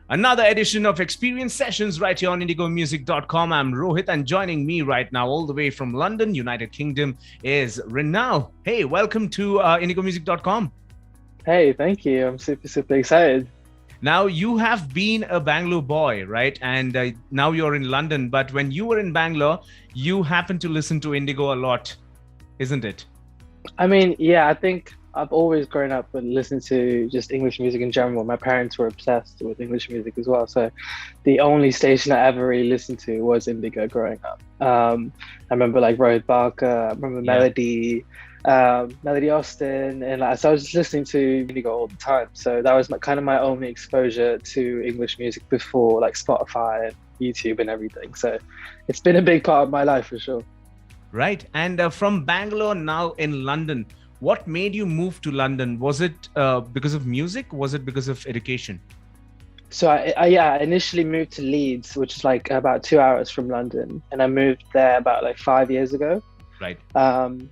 Another edition of Xperience Sessions right here on indigomusic.com. I'm Rohit, and joining me right now, all the way from London, United Kingdom, is Renao. Hey, welcome to indigomusic.com. Hey, thank you. I'm super excited. Now, you have been a Bangalore boy, right? And now you're in London. But when you were in Bangalore, you happened to listen to Indigo a lot, isn't it? I mean, yeah, I think I've always grown up and listened to just English music in general. My parents were obsessed with English music as well. So the only station I ever really listened to was Indigo growing up. I remember like Rohit Barker, I remember Melody Austin, and so I was just listening to Indigo all the time. So that was kind of my only exposure to English music before like Spotify and YouTube and everything. So it's been a big part of my life for sure. Right. And from Bangalore now in London, what made you move to London? Was it because of music? Was it because of education? So I initially moved to Leeds, which is like about 2 hours from London. And I moved there about like 5 years ago. Right. And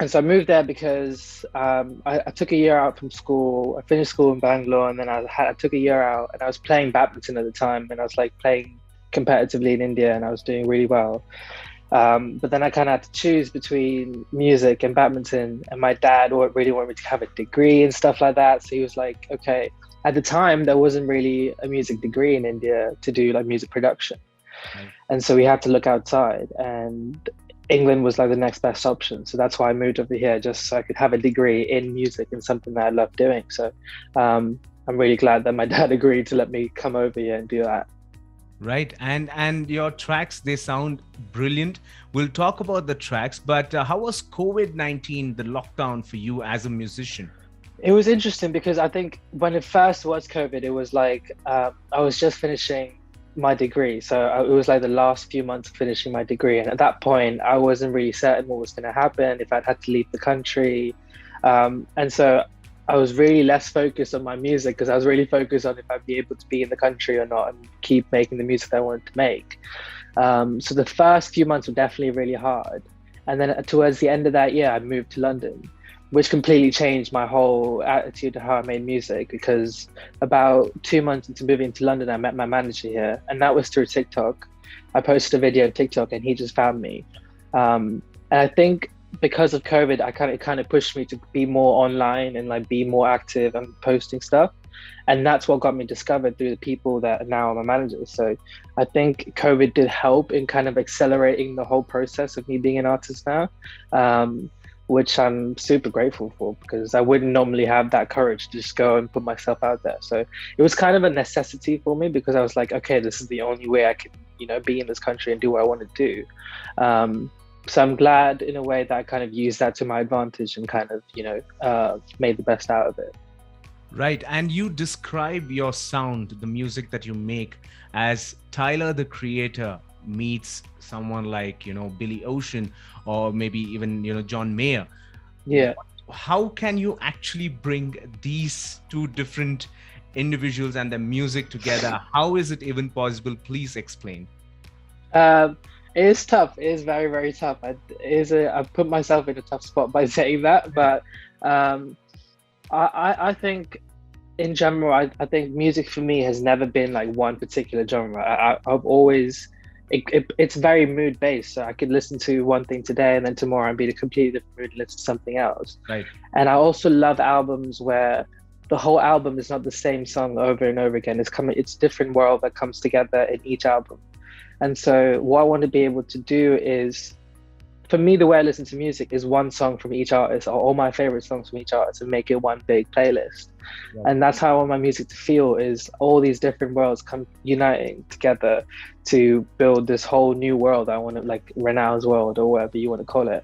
so I moved there because I took a year out from school. I finished school in Bangalore, and then I took a year out, and I was playing badminton at the time, and I was like playing competitively in India, and I was doing really well. But then I kind of had to choose between music and badminton, and my dad really wanted me to have a degree and stuff like that. So he was like, okay, at the time there wasn't really a music degree in India to do like music production. Right. And so we had to look outside, and England was like the next best option. So that's why I moved over here, just so I could have a degree in music and something that I love doing. So I'm really glad that my dad agreed to let me come over here and do that. Right. And your tracks, they sound brilliant. We'll talk about the tracks, but how was COVID-19, the lockdown for you as a musician? It was interesting because I think when it first was COVID, it was like I was just finishing my degree. So it was like the last few months of finishing my degree. And at that point, I wasn't really certain what was going to happen, if I'd had to leave the country. And so I was really less focused on my music because I was really focused on if I'd be able to be in the country or not and keep making the music that I wanted to make. So the first few months were definitely really hard. And then towards the end of that year, I moved to London, which completely changed my whole attitude to how I made music, because about 2 months into moving to London, I met my manager here, and that was through TikTok. I posted a video on TikTok and he just found me. And I think because of COVID, it kind of pushed me to be more online and like be more active and posting stuff. And that's what got me discovered through the people that are now my managers. So I think COVID did help in kind of accelerating the whole process of me being an artist now, which I'm super grateful for, because I wouldn't normally have that courage to just go and put myself out there. So it was kind of a necessity for me, because I was like, okay, this is the only way I can, be in this country and do what I want to do. So I'm glad in a way that I kind of used that to my advantage and kind of, made the best out of it. Right. And you describe your sound, the music that you make, as Tyler, the Creator, meets someone like, Billy Ocean, or maybe even, John Mayer. Yeah. How can you actually bring these two different individuals and their music together? How is it even possible? Please explain. It is tough. It is very, very tough. I put myself in a tough spot by saying that, but I think in general, I think music for me has never been like one particular genre. I've always, it's very mood based. So I could listen to one thing today and then tomorrow I'd be in a completely different mood and listen to something else. Right. And I also love albums where the whole album is not the same song over and over again. It's different world that comes together in each album. And so what I want to be able to do is, for me, the way I listen to music is one song from each artist, or all my favorite songs from each artist, and make it one big playlist. Yeah. And that's how I want my music to feel, is all these different worlds come uniting together to build this whole new world. I want to, like Renao's world, or whatever you want to call it.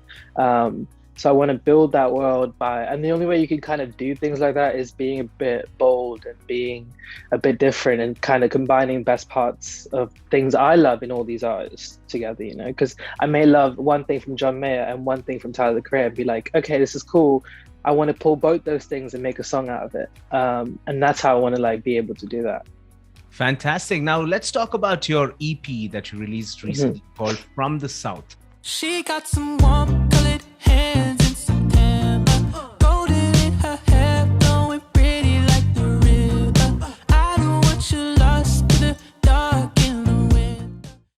So I want to build that world and the only way you can kind of do things like that is being a bit bold and being a bit different and kind of combining best parts of things I love in all these artists together, because I may love one thing from John Mayer and one thing from Tyler, the Creator, and be like, okay, this is cool. I want to pull both those things and make a song out of it. And that's how I want to like be able to do that. Fantastic. Now let's talk about your EP that you released recently called From the South. She got some warm colored hands in September, golden in her hair, blowing pretty like the river. I know what you love.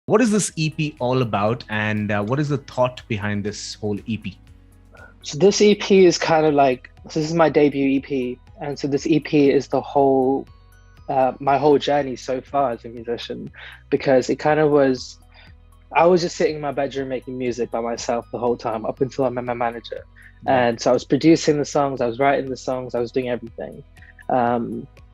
What is this EP all about, and what is the thought behind this whole EP? So this EP is kind of like, so this is my debut EP, and so this EP is the whole, my whole journey so far as a musician, because it kind of was, I was just sitting in my bedroom making music by myself the whole time up until I met my manager. And so I was producing the songs, I was writing the songs, I was doing everything.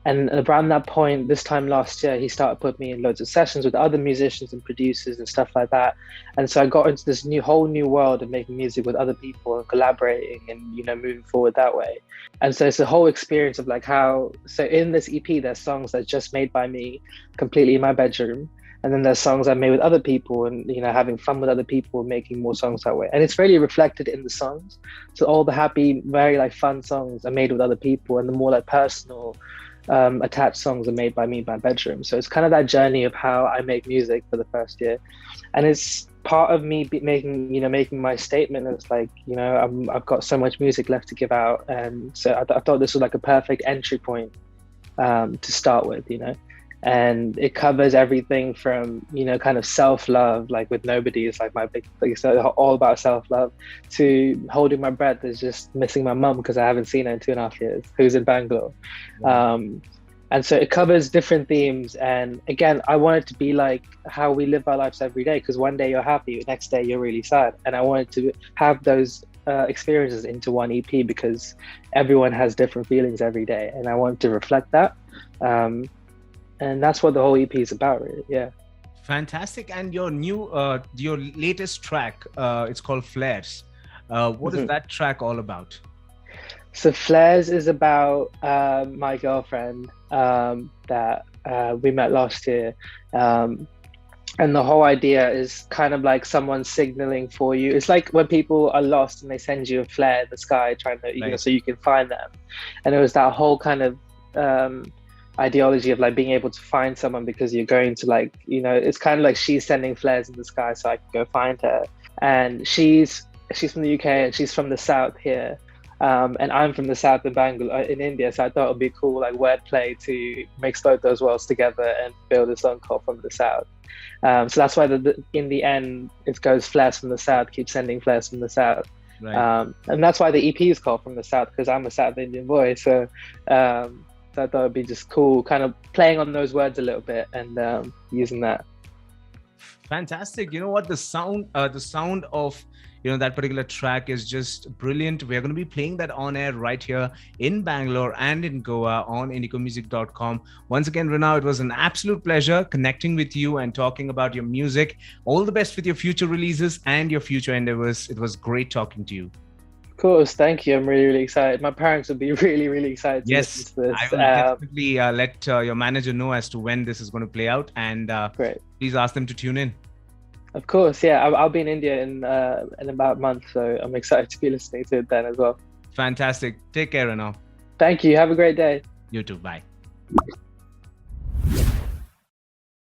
And around that point, this time last year, he started putting me in loads of sessions with other musicians and producers and stuff like that. And so I got into this whole new world of making music with other people and collaborating and, you know, moving forward that way. And so it's a whole experience of like how, so in this EP, there's songs that's just made by me completely in my bedroom. And then there's songs I made with other people and, you know, having fun with other people, making more songs that way. And it's really reflected in the songs. So all the happy, very like fun songs are made with other people, and the more like personal, attached songs are made by me in my bedroom. So it's kind of that journey of how I make music for the first year. And it's part of me making my statement. It's like, you know, I've got so much music left to give out. And so I thought this was like a perfect entry point to start with, you know. And it covers everything from, you know, kind of self-love, like with Nobody is like my big thing, so all about self-love, to Holding My Breath is just missing my mum because I haven't seen her in 2.5 years, who's in Bangalore. And so it covers different themes. And again, I want it to be like how we live our lives every day, because one day you're happy, the next day you're really sad. And I wanted to have those experiences into one EP, because everyone has different feelings every day. And I wanted to reflect that. And that's what the whole EP is about, really. Yeah. Fantastic. And your your latest track, it's called Flares. What is that track all about? So Flares is about my girlfriend that we met last year. And the whole idea is kind of like someone signaling for you. It's like when people are lost and they send you a flare in the sky trying to, you know, so you can find them. And it was that whole kind of ideology of like being able to find someone, because you're going to, like, you know, it's kind of like she's sending flares in the sky so I can go find her. And she's from the UK and she's from the south here, and I'm from the south in Bangalore in India, so I thought it would be cool like wordplay to mix both those worlds together and build a song called From the South. So that's why in the end it goes flares from the south, keep sending flares from the south. Right. And that's why the EP is called From the South, because I'm a South Indian boy. So so I thought it'd be just cool, kind of playing on those words a little bit and using that. Fantastic. You know what? The sound of, you know, that particular track is just brilliant. We're going to be playing that on air right here in Bangalore and in Goa on indigomusic.com. Once again, Renao, it was an absolute pleasure connecting with you and talking about your music. All the best with your future releases and your future endeavors. It was great talking to you. Of course, thank you. I'm really, really excited. My parents would be really, really excited to listen to this. I will definitely let your manager know as to when this is going to play out, and great. Please ask them to tune in. Of course, yeah. I'll be in India in about a month, so I'm excited to be listening to it then as well. Fantastic. Take care, Renao. Thank you. Have a great day. You too. Bye.